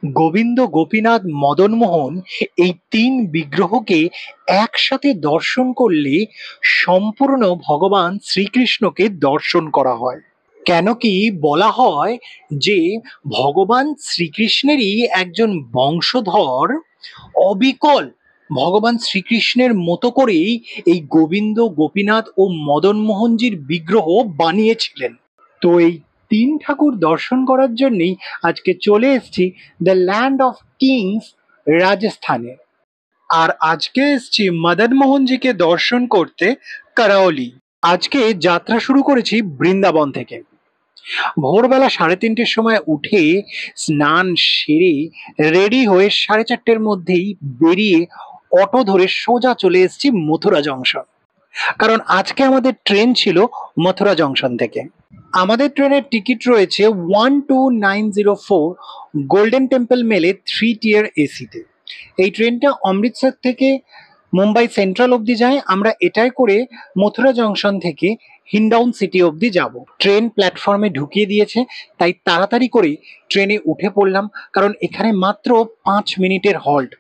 গোবিন্দ, গোপীনাথ, মদনমোহন এই তিন বিগ্রহকে একসাথে দর্শন করলে সম্পূর্ণ ভগবান শ্রীকৃষ্ণকে দর্শন করা হয়। কেন কি বলা হয় যে ভগবান শ্রীকৃষ্ণেরই একজন বংশধর অবিকল ভগবান শ্রীকৃষ্ণের মতো করেই এই গোবিন্দ, গোপীনাথ ও মদনমোহনজির বিগ্রহ বানিয়েছিলেন। তো এই তিন ঠাকুর দর্শন করার জন্যই আজকে চলে এসেছি দ্য ল্যান্ড অফ কিংস, রাজস্থানে। আর আজকে এসেছি মদনমোহনজিকে দর্শন করতে কারাওলি। আজকে যাত্রা শুরু করেছি বৃন্দাবন থেকে। ভোরবেলা 3:30-র সময় উঠে স্নান সেরে রেডি হয়ে 4:30-র মধ্যেই বেরিয়ে অটো ধরে সোজা চলে এসেছি মথুরা জংশন। কারণ আজকে আমাদের ট্রেন ছিল মথুরা জংশন থেকে। আমাদের ট্রেনের টিকিট রয়েছে 12904 গোল্ডেন টেম্পল মেলে 3 টিয়ার এসিতে। এই ট্রেনটা অমৃতসর থেকে মুম্বাই সেন্ট্রাল অবধি যায়। আমরা এটাই করে মথুরা জংশন থেকে হিন্ডাউন সিটি অবধি যাব। ট্রেন প্ল্যাটফর্মে ঢুকিয়ে দিয়েছে, তাই তাড়াতাড়ি করে ট্রেনে উঠে পড়লাম, কারণ এখানে মাত্র 5 মিনিটের হল্ট।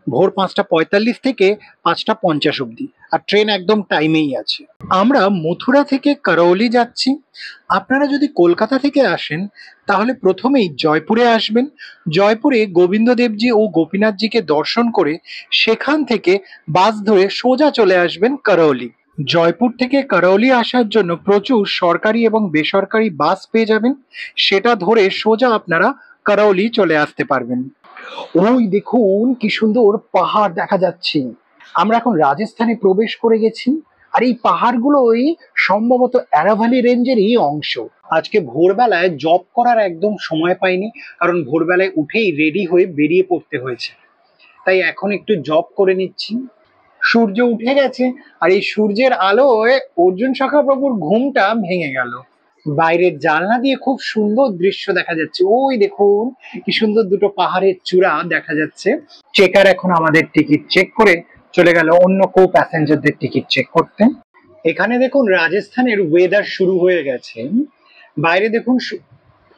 ভোর 5:45 থেকে 5:50 অবধি, আর ট্রেন একদম টাইমেই আছে। আমরা মথুরা থেকে কারৌলি যাচ্ছি। আপনারা যদি কলকাতা থেকে আসেন তাহলে প্রথমেই জয়পুরে আসবেন। জয়পুরে গোবিন্দদেবজি ও গোপীনাথজিকে দর্শন করে সেখান থেকে বাস ধরে সোজা চলে আসবেন কারৌলি। জয়পুর থেকে কারৌলি আসার জন্য প্রচুর সরকারি এবং বেসরকারি বাস পেয়ে যাবেন। সেটা ধরে সোজা আপনারা কারৌলি চলে আসতে পারবেন। ওই দেখুন কি সুন্দর পাহাড় দেখা যাচ্ছে। আমরা এখন রাজস্থানে প্রবেশ করে গেছি, আর এই পাহাড়গুলোই সম্ভবত অ্যারাভালি রেঞ্জেরই অংশ। আজকে ভোরবেলায় জব করার একদম সময় পাইনি, কারণ ভোরবেলায় উঠেই রেডি হয়ে বেরিয়ে পড়তে হয়েছে, তাই এখন একটু জব করে নিচ্ছি। সূর্য উঠে গেছে, আর এই সূর্যের আলোয় অর্জুন শাখা প্রভুর ঘুমটা ভেঙে গেল। বাইরের জানলা দিয়ে খুব সুন্দর দৃশ্য দেখা যাচ্ছে। ওই দেখুন কি সুন্দর দুটো পাহাড়ের চূড়া দেখা যাচ্ছে। চেকার এখন আমাদের টিকিট চেক করে চলে গেল অন্য কো প্যাসেঞ্জারদের টিকিট চেক করতে। এখানে দেখুন রাজস্থানের ওয়েদার শুরু হয়ে গেছে। বাইরে দেখুন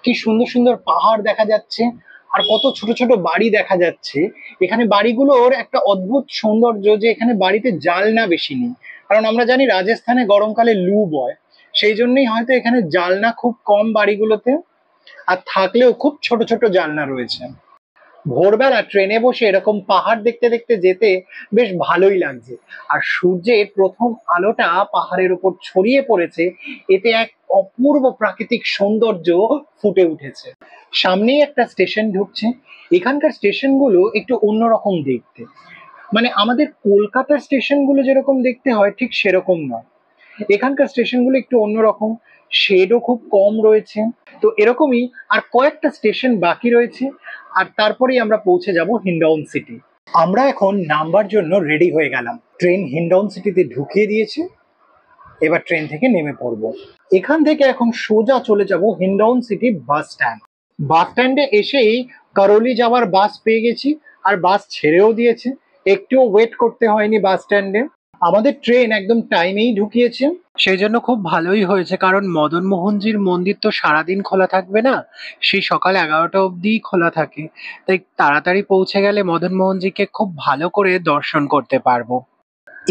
কি সুন্দর সুন্দর পাহাড় দেখা যাচ্ছে, আর কত ছোট ছোট বাড়ি দেখা যাচ্ছে। এখানে বাড়িগুলোর একটা অদ্ভুত সৌন্দর্য যে এখানে বাড়িতে জানলা বেশি নেই, কারণ আমরা জানি রাজস্থানে গরমকালে লু বয়, সেই জন্যই হয়তো এখানে জানলা খুব কম বাড়িগুলোতে, আর থাকলেও খুব ছোট ছোট জানলা রয়েছে। ভোরবেলা ট্রেনে বসে এরকম পাহাড় দেখতে দেখতে যেতে বেশ ভালোই লাগছে, আর সূর্যের প্রথম আলোটা পাহাড়ের উপর ছড়িয়ে পড়েছে, এতে এক অপূর্ব প্রাকৃতিক সৌন্দর্য ফুটে উঠেছে। সামনেই একটা স্টেশন ঢুকছে। এখানকার স্টেশনগুলো একটু অন্যরকম দেখতে, মানে আমাদের কলকাতার স্টেশনগুলো যেরকম দেখতে হয় ঠিক সেরকম নয়। এখানকার স্টেশনগুলো একটু অন্যরকম, শেডও খুব কম রয়েছে। তো এরকমই আর কয়েকটা স্টেশন বাকি রয়েছে, আর তারপরেই আমরা পৌঁছে যাব হিন্ডাউন সিটি। আমরা এখন নামবার জন্য রেডি হয়ে গেলাম। ট্রেন হিন্ডাউন সিটিতে ঢুকিয়ে দিয়েছে, এবার ট্রেন থেকে নেমে পড়ব। এখান থেকে এখন সোজা চলে যাব হিন্ডাউন সিটি বাস স্ট্যান্ড। বাস স্ট্যান্ডে এসেই কারৌলি যাওয়ার বাস পেয়ে গেছি, আর বাস ছেড়েও দিয়েছে। একটুও ওয়েট করতে হয়নি বাস স্ট্যান্ডে। আমাদের ট্রেন একদম টাইমেই ঢুকিয়েছে, সেই জন্য খুব ভালোই হয়েছে, কারণ মদনমোহনজির মন্দির তো সারাদিন খোলা থাকবে না, সেই সকাল 11টা অবধি খোলা থাকে। তাই তাড়াতাড়ি পৌঁছে গেলে মদনমোহনজিকে খুব ভালো করে দর্শন করতে পারবো।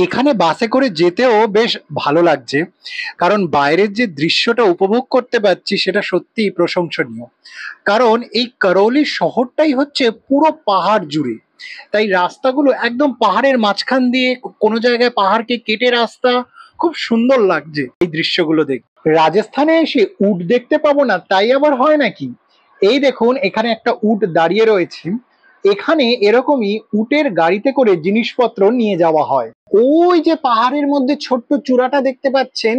এখানে বাসে করে যেতেও বেশ ভালো লাগছে, কারণ বাইরের যে দৃশ্যটা উপভোগ করতে পারছি সেটা সত্যিই প্রশংসনীয়। কারণ এই করৌলি শহরটাই হচ্ছে পুরো পাহাড় জুড়ে, তাই রাস্তাগুলো একদম পাহাড়ের মাঝখান দিয়ে, কোনো জায়গায় পাহাড়কে কেটে রাস্তা। খুব সুন্দর লাগছে এই দৃশ্যগুলো দেখতে। রাজস্থানে এসে উট দেখতে পাবো না তাই আবার হয় নাকি? এই দেখুন এখানে একটা উট দাঁড়িয়ে রয়েছে। এখানে এরকমই উটের গাড়িতে করে জিনিসপত্র নিয়ে যাওয়া হয়। ওই যে পাহাড়ের মধ্যে ছোট্ট চূড়াটা দেখতে পাচ্ছেন,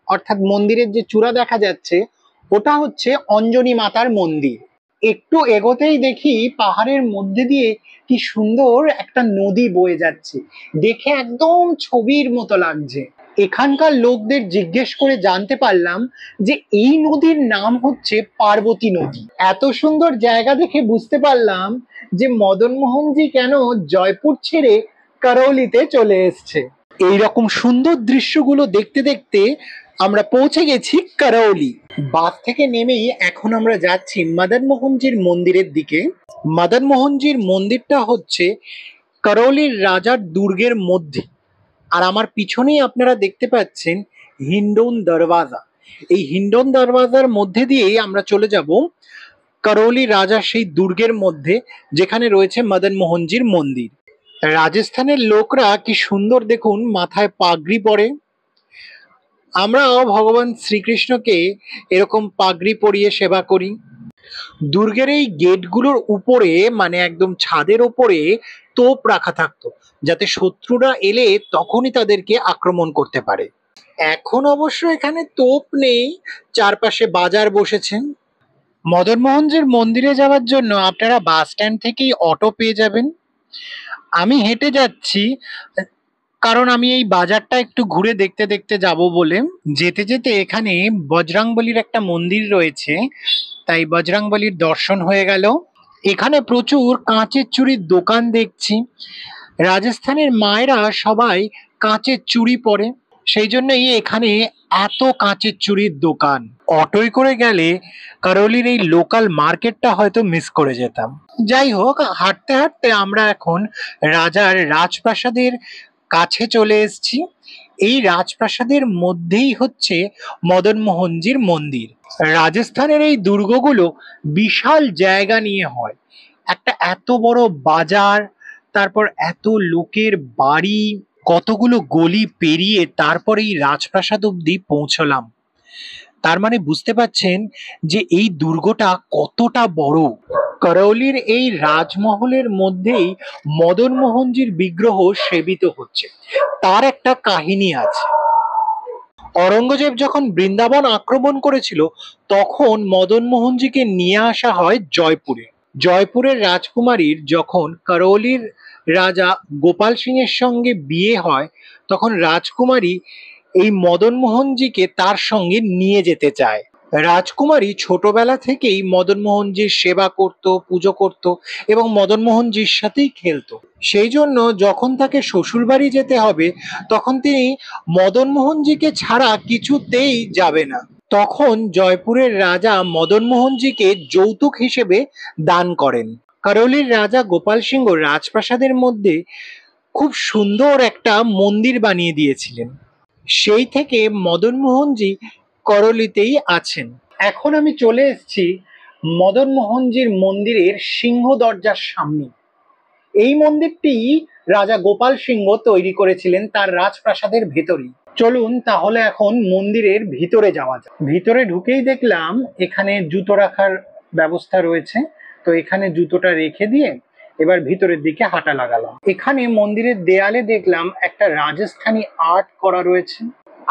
অর্থাৎ মন্দিরের যে চূড়া দেখা যাচ্ছে, ওটা হচ্ছে অঞ্জনী মাতার মন্দির। একটু এগোতেই দেখি পাহাড়ের মধ্যে দিয়ে কি সুন্দর একটা নদী বয়ে যাচ্ছে, দেখে একদম ছবির মতো লাগছে। এখানকার লোকদের জিজ্ঞেস করে জানতে পারলাম যে এই নদীর নাম হচ্ছে পার্বতী নদী। এত সুন্দর জায়গা দেখে বুঝতে পারলাম যে মদনমোহনজি কেন জয়পুর ছেড়ে করৌলিতে চলে এসছে। এইরকম সুন্দর দৃশ্যগুলো দেখতে দেখতে আমরা পৌঁছে গেছি করৌলি। বাস থেকে নেমেই এখন আমরা যাচ্ছি মদন মোহনজির মন্দিরের দিকে। মদন মোহনজির মন্দিরটা হচ্ছে করৌলির রাজার দুর্গের মধ্যে। আর আমার পিছনেই আপনারা দেখতে পাচ্ছেন হিন্ডন দরওয়াজা। এই হিন্ডন দরওয়াজার মধ্যে দিয়েই আমরা চলে যাব করৌলি রাজার সেই দুর্গের মধ্যে, যেখানে রয়েছে মদন মোহনজির মন্দির। রাজস্থানের লোকরা কি সুন্দর দেখুন মাথায় পাগড়ি পরে। আমরাও ভগবান শ্রীকৃষ্ণকে এরকম পাগড়ি পরিয়ে সেবা করি। দুর্গের এই গেটগুলোর উপরে, মানে একদম ছাদের ওপরে তোপ রাখা থাকতো, যাতে শত্রুরা এলে তখনই তাদেরকে আক্রমণ করতে পারে। এখন অবশ্য এখানে তোপ নেই, চারপাশে বাজার বসেছেন। মদন মোহনজির মন্দিরে যাওয়ার জন্য আপনারা বাস স্ট্যান্ড থেকেই অটো পেয়ে যাবেন। আমি হেঁটে যাচ্ছি, কারণ আমি এই বাজারটা একটু ঘুরে দেখতে দেখতে যাব বলে। যেতে যেতে এখানে বজরংবলীর একটা মন্দির রয়েছে, তাই বজরংবলীর দর্শন হয়ে গেল। এখানে প্রচুর কাঁচের চুড়ির দোকান দেখছি। রাজস্থানের মায়েরা সবাই কাঁচের চুড়ি পরে, সেই জন্যই এখানে এত কাঁচের চুড়ির দোকান। অটোয় করে গেলে করৌলির এই লোকাল মার্কেটটা হয়তো মিস করে যেতাম। যাই হোক, হাঁটতে হাঁটতে আমরা এখন রাজার রাজপ্রাসাদের কাছে চলে এসেছি। এই রাজপ্রাসাদের মধ্যেই হচ্ছে মদন মোহনজির মন্দির। রাজস্থানের এই দুর্গগুলো বিশাল জায়গা নিয়ে হয়। একটা এত বড় বাজার, তারপর এত লোকের বাড়ি, কতগুলো গলি পেরিয়ে তারপর এই রাজপ্রাসাদ অব্দি পৌঁছলাম। তার মানে বুঝতে পারছেন যে এই দুর্গটা কতটা বড়। করৌলির এই রাজমহলের মধ্যেই মদন মোহনজির বিগ্রহ সেবিত হচ্ছে। তার একটা কাহিনী আছে। অরঙ্গজেব যখন বৃন্দাবন আক্রমণ করেছিল, তখন মদন মোহনজিকে নিয়ে আসা হয় জয়পুরে। জয়পুরের রাজকুমারীর যখন করৌলির রাজা গোপাল সিং এর সঙ্গে বিয়ে হয়, তখন রাজকুমারী এই মদন মোহনজিকে তার সঙ্গে নিয়ে যেতে চায়। রাজকুমারী ছোটবেলা থেকেই মদন মোহনজির সেবা করত, পুজো করত এবং মদন মোহনজির সাথেই খেলতো। সেই জন্য যখন তাকে শ্বশুরবাড়ি যেতে হবে, তখন তিনি মদন মোহনজিকে ছাড়া কিছুতেই যাবে না। তখন জয়পুরের রাজা মদন মোহনজিকে যৌতুক হিসেবে দান করেন। করৌলির রাজা গোপাল সিংহ রাজপ্রাসাদের মধ্যে খুব সুন্দর একটা মন্দির বানিয়ে দিয়েছিলেন। সেই থেকে মদন মোহনজি করৌলিতেই আছেন। এখন আমি চলে এসেছি মদন মোহনজির মন্দিরের সিংহ দরজার সামনে। এই মন্দিরটি রাজা গোপাল সিংহ তৈরি করেছিলেন তার রাজপ্রাসাদের ভেতরেই। চলুন তাহলে এখন মন্দিরের ভিতরে যাওয়া যাক। ভিতরে ঢুকেই দেখলাম এখানে জুতো রাখার ব্যবস্থা রয়েছে, তো এখানে জুতোটা রেখে দিয়ে এবার ভিতরের দিকে হাঁটা লাগালাম। এখানে মন্দিরের দেয়ালে দেখলাম একটা রাজস্থানী আর্ট করা রয়েছে।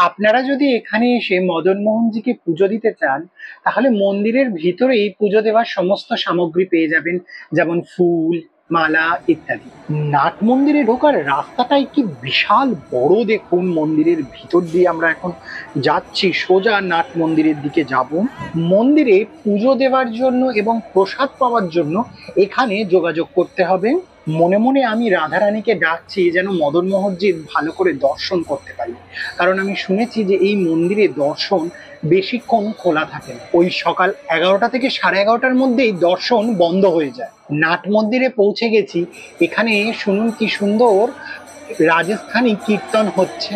আপনারা যদি এখানে এসে মদন মোহনজিকে পুজো দিতে চান, তাহলে মন্দিরের ভিতরেই পুজো দেওয়ার সমস্ত সামগ্রী পেয়ে যাবেন, যেমন ফুল, মালা ইত্যাদি। নাট মন্দিরে ঢোকার রাস্তাটাই কি বিশাল বড় দেখুন। মন্দিরের ভিতর দিয়ে আমরা এখন যাচ্ছি, সোজা নাট মন্দিরের দিকে যাব। মন্দিরে পুজো দেওয়ার জন্য এবং প্রসাদ পাওয়ার জন্য এখানে যোগাযোগ করতে হবে। মনে মনে আমি রাধারানীকে ডাকছি যেন মদন মোহনজির ভালো করে দর্শন করতে পারি, কারণ আমি শুনেছি যে এই মন্দিরে দর্শন বেশিক্ষণ খোলা থাকে না। ওই সকাল 11টা থেকে 11:30টার মধ্যেই দর্শন বন্ধ হয়ে যায়। নাট মন্দিরে পৌঁছে গেছি। এখানে শুনুন কি সুন্দর রাজস্থানী কীর্তন হচ্ছে।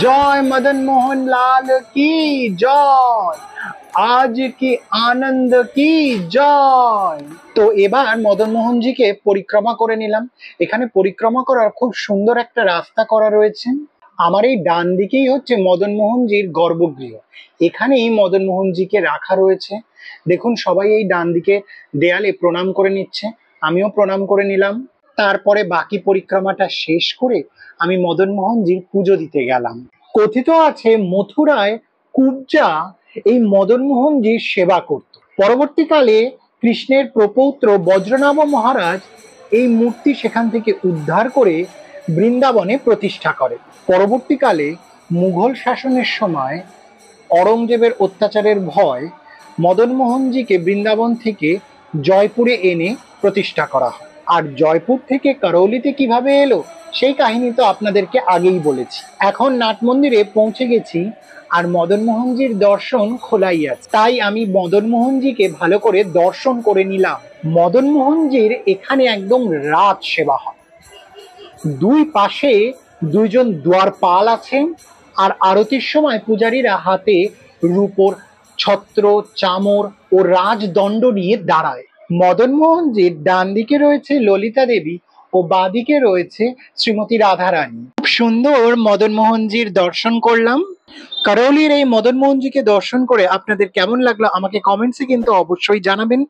জয় মদন মোহন লাল কি জয়, আজ কি আনন্দ কি জয়। তো এবার মদন মোহনজিকে পরিক্রমা করে নিলাম। এখানে পরিক্রমা করার খুব সুন্দর একটা রাস্তা করা রয়েছে। আমার এই ডান দিকেই হচ্ছে মদন মোহনজির গর্ভগৃহ। এখানেই মদন মোহনজিকে রাখা রয়েছে। দেখুন সবাই এই ডান দিকে দেয়ালে প্রণাম করে নিচ্ছে, আমিও প্রণাম করে নিলাম। তারপরে বাকি পরিক্রমাটা শেষ করে আমি মদন মোহনজির পুজো দিতে গেলাম। কথিত আছে মথুরায় কুবজা এই মদন মোহনজির সেবা করত। পরবর্তীকালে কৃষ্ণের প্রপৌত্র বজ্রনাভ মহারাজ এই মূর্তি সেখান থেকে উদ্ধার করে বৃন্দাবনে প্রতিষ্ঠা করে। পরবর্তীকালে মুঘল শাসনের সময় অরঙ্গজেবের অত্যাচারের ভয় মদনমোহনজিকে বৃন্দাবন থেকে জয়পুরে এনে প্রতিষ্ঠা করা হয়। আর জয়পুর থেকে করৌলিতে কিভাবে এলো সেই কাহিনী তো আপনাদেরকে আগেই বলেছি। এখন নাট মন্দিরে পৌঁছে গেছি, আর মদনমোহনজির দর্শন খোলাই আছে, তাই আমি মদনমোহনজিকে ভালো করে দর্শন করে নিলাম। মদনমোহনজির এখানে একদম রাত সেবা হয়। দুই পাশে দুইজন দ্বারপাল আছেন, আর আরতির সময় পূজারীরা হাতে রূপোর ছত্র, চামর ও রাজদণ্ড নিয়ে দাঁড়ায়। মদনমোহনজির ডান দিকে রয়েছে ললিতা দেবী ও বাঁদিকে রয়েছে শ্রীমতী রাধারানী। খুব সুন্দর মদনমোহনজির দর্শন করলাম। করৌলির এই মদনমোহনজিকে দর্শন করে আপনাদের কেমন লাগলো আমাকে কমেন্টসে কিন্তু অবশ্যই জানাবেন,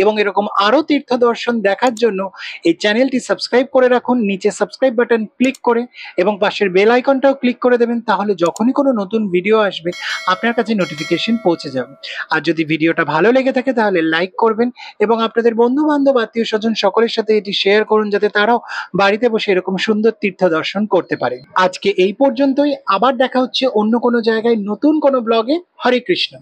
এবং এরকম আরো তীর্থ দর্শন দেখার জন্য এই চ্যানেলটি সাবস্ক্রাইব করে রাখুন, নিচে সাবস্ক্রাইব বাটন ক্লিক করে, এবং পাশের বেল আইকনটাও ক্লিক করে দেবেন, তাহলে যখনই কোনো নতুন ভিডিও আসবে আপনার কাছে নোটিফিকেশন পৌঁছে যাবে। আর যদি ভিডিওটা ভালো লেগে থাকে তাহলে লাইক করবেন, এবং আপনাদের বন্ধু বান্ধব আত্মীয় স্বজন সকলের সাথে এটি শেয়ার করুন, যাতে তারাও বাড়িতে বসে এরকম সুন্দর তীর্থ দর্শন করতে পারে। আজকে এই পর্যন্তই, আবার দেখা হচ্ছে অন্য কোনো জায়গায় নতুন কোনো ব্লগে। হরে কৃষ্ণ।